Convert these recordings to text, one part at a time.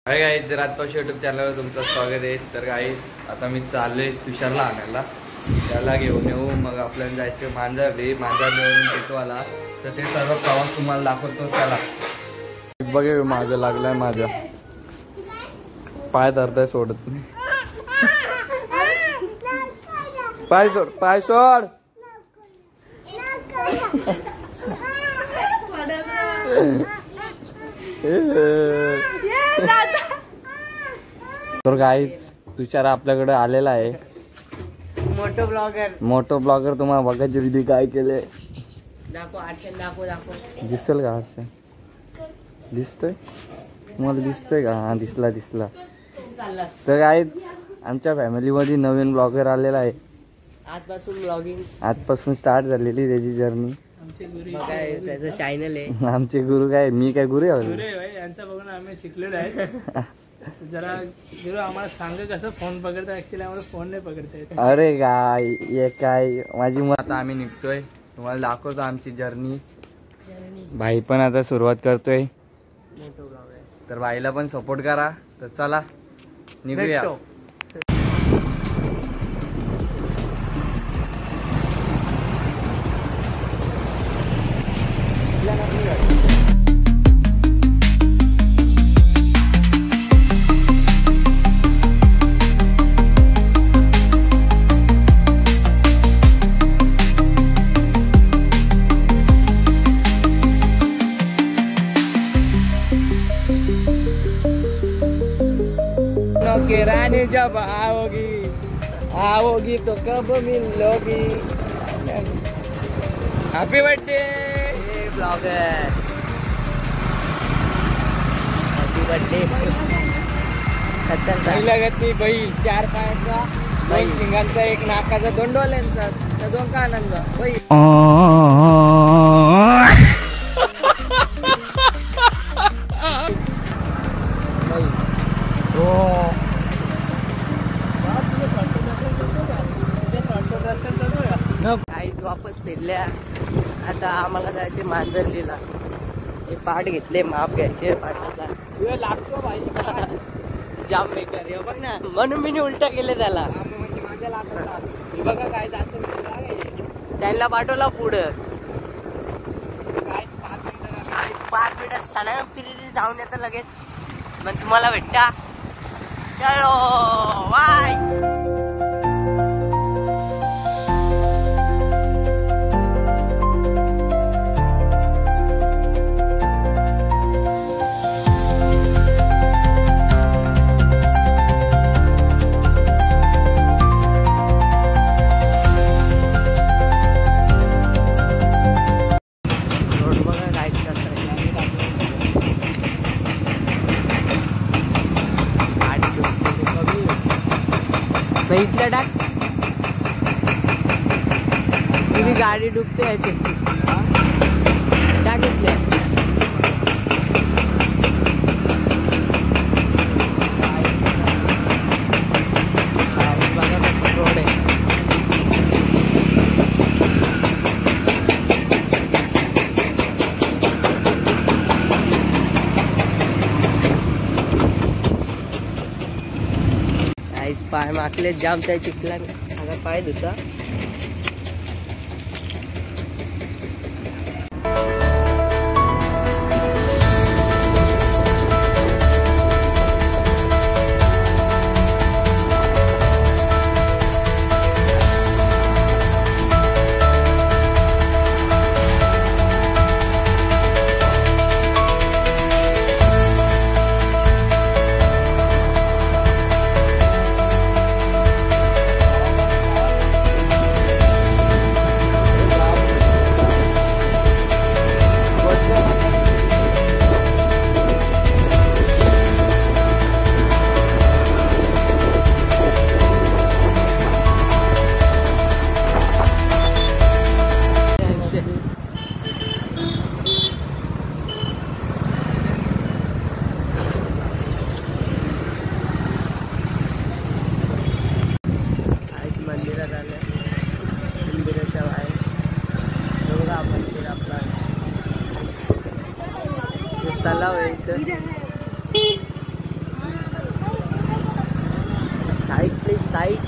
Hi guys, रातपाशी YouTube चॅनलवर तुमचं स्वागत आहे. तर गाईज आता मी चाललोय तुषारला आणायला, त्याला घेऊन येऊ. मग आपल्याला जायचं मांजरलीवरून टिटवाला. तर ते सर्व प्रवास तुम्हाला दाखवतो. त्याला बघे माझं लागलाय, माझ्या पाय धरताय, सोडत नाही. पाय सोड, पाय सोड. तर गाईज तुषार आपल्याकडे आलेला आहे. मोठो ब्लॉगर तुम्हाला बघायची विधी काय केले दिसेल का? असं दिसतोय मला, दिसतोय का? हा दिसला. तर गाईज आमच्या फॅमिलीमध्ये नवीन ब्लॉगर आलेला आहे. आजपासून स्टार्ट झालेली त्याची जर्नी. त्याचं चॅनल आहे. आमचे गुरु काय, मी काय गुरु आहे यांचा बघून आम्ही शिकलेलो आहे. जरा गुरु आम्हाला सांग कसं फोन पकडता. ऍक्च्युली आम्हाला फोन नाही पकडता येत. अरे काय माझी मत. आता आम्ही निघतोय, तुम्हाला दाखवतो आमची जर्नी. भाई पण आता सुरुवात करतोय, तर भाईला पण सपोर्ट करा. तर चला निघूया. रानी जब आओगी तो कब मिलोगी. Happy birthday blogger, happy birthday. नाही लागत नाही बैल, 4 पायाचा, 2 शिंगांचा, 1 नाकाचा, 2 डोळ्यांचा, 2 कानांचा बैल. काहीच वापस फिरल्या. आता आम्हाला जायचे मांजरलीला. हे पाठ घेतले, माप घ्यायचे पाठाचा. लागतो पाहिजे जाम बेकार आहे बघ ना, म्हणून मी उलटा केले त्याला. बघा काय असं त्यांना पाठवला पुढं. काय 5 मिनिटात सणा फिरी जाऊन येतं लगेच. मग तुम्हाला भेटता. चलो बाय. इथल्या टाक, तुम्ही गाडी डुबते याच्यात. टाक इथल्या. बघा कसं रोड आहे. पाय माकले जाम त्या चिखला. आता पाय धुता. तलाव आहे इथं. Side please side.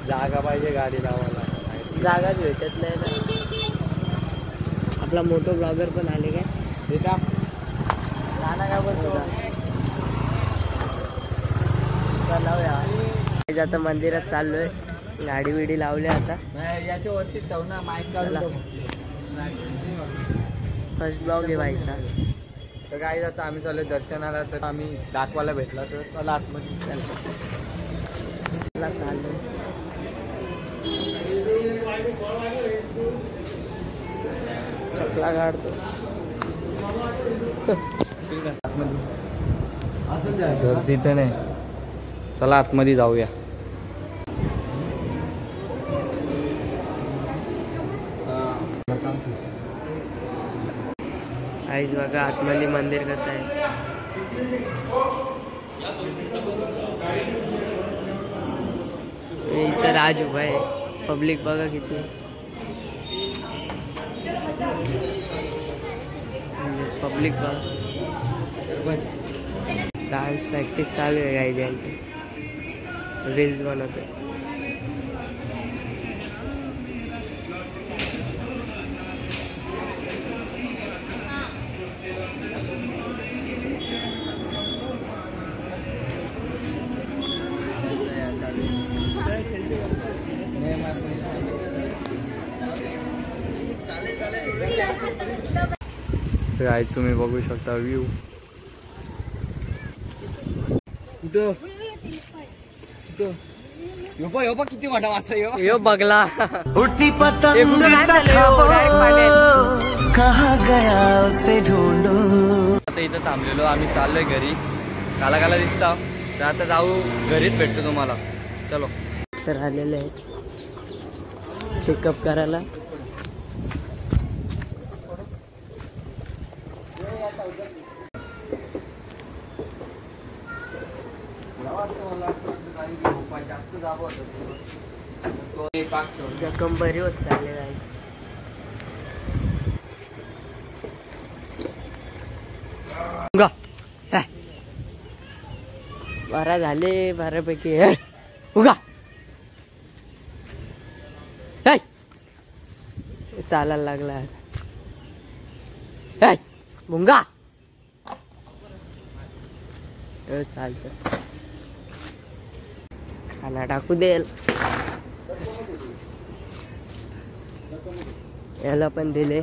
जागा पाहिजे गाडी लावायला. जागाच भेटत नाही ना. आपला मोठो ब्लॉगर पण आले काय बेटा गाणं काय बोलतो. लावूया आता मंदिरात चाललोय. गाडी बिडी लावली आता. याच्यावरती ठेव ना माईक. फर्स्ट ब्लॉग आहे व्हायचा. तर काय आता आम्ही चालू दर्शनाला. तर आम्ही दाखवायला भेटला तर चला आतमध्ये चाललो. चकला काढतो. गर्दी तर नाही. चला आतमध्ये जाऊया. आईच बघा आतमध्ये मंदिर कसं आहे. इथं राज उभा आहे. पब्लिक बघा किती. पब्लिक बघा. डान्स प्रॅक्टिस चालू आहे गाई यांची. रील्स बनवते. काय तुम्ही बघू शकता व्ह्यू. कुठं योपा किती मोठा वाजता यो बघला. उड़ती पतंग कहाँ गया उसे ढूंढो. आता इथं थांबलेलो आम्ही. चाललोय घरी. काला काला दिसता. तर आता जाऊ घरीच भेटतो तुम्हाला. चलो. तर आलेले आहेत चेकअप करायला. जखम बरी होत चालले आहे. बारा झाले. बऱ्यापैकी उगा चालायला लागला. मुंगा चालत. खाना टाकू देल. याला पण दिले.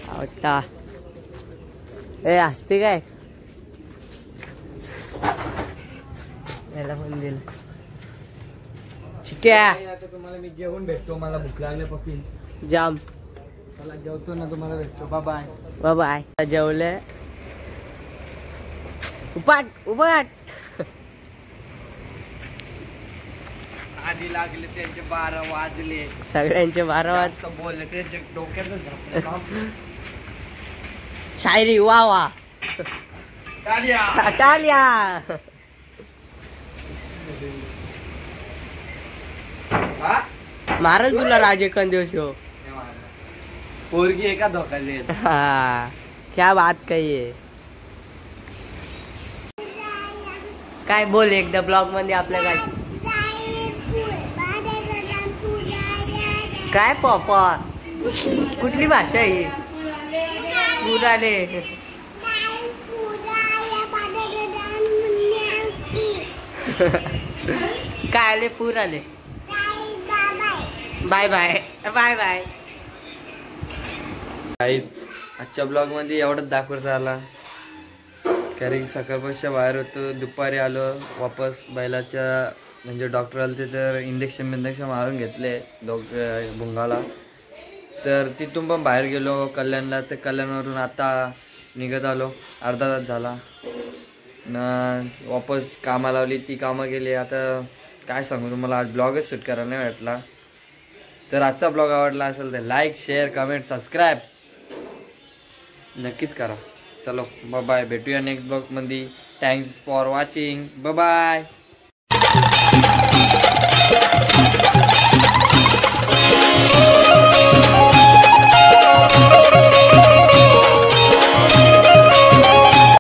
आवडता ए असते काय. याला पण दिलं. ठीक आहे. आता तुम्हाला मी जेवण भेटतो. मला भूक लागले पप्पी जाम. मला जेवतो ना तुम्हाला भेटतो. Bye bye bye. जेवले. उपाट उपाट. आधी लागले त्यांचे 12 वाजले. सगळ्यांचे 12 वाजता बोलले त्यांच्या डोक्यात शायरी. वा वा. टाळ्या. मारल तुला राजे कंदेश हो. पोरगी एका धोका देत. हाँ क्या बात कही है. काय बोल एकदा ब्लॉग मध्ये आपल्या काय काय पॉपा. कुठली भाषा आहे ही. पुराले काय आले. पूर आले. Bye bye bye bye. काहीच आजच्या ब्लॉग मध्ये एवढंच दाखवता आला. कारण सकाळपासून बाहेर होतो. दुपारी आलो वापस. बैलाच्या म्हणजे डॉक्टर आले तर इंजेक्शन मारून घेतले भुंगाला. तर तिथून पण बाहेर गेलो कल्याणला. तर कल्याणवरून आता निघत आलो. अर्धा तास झाला न. वापस कामाला लावली. ती कामं गेली. आता काय सांगू तुम्हाला. आज ब्लॉगच शूट करायला नाही भेटला. तर आजचा ब्लॉग आवडला असेल तर लाईक शेअर कमेंट सबस्क्राईब नक्कीच करा. चलो बाय बाय. भेटूया नेक्स्ट ब्लॉग मध्ये. Thanks for watching. Bye bye.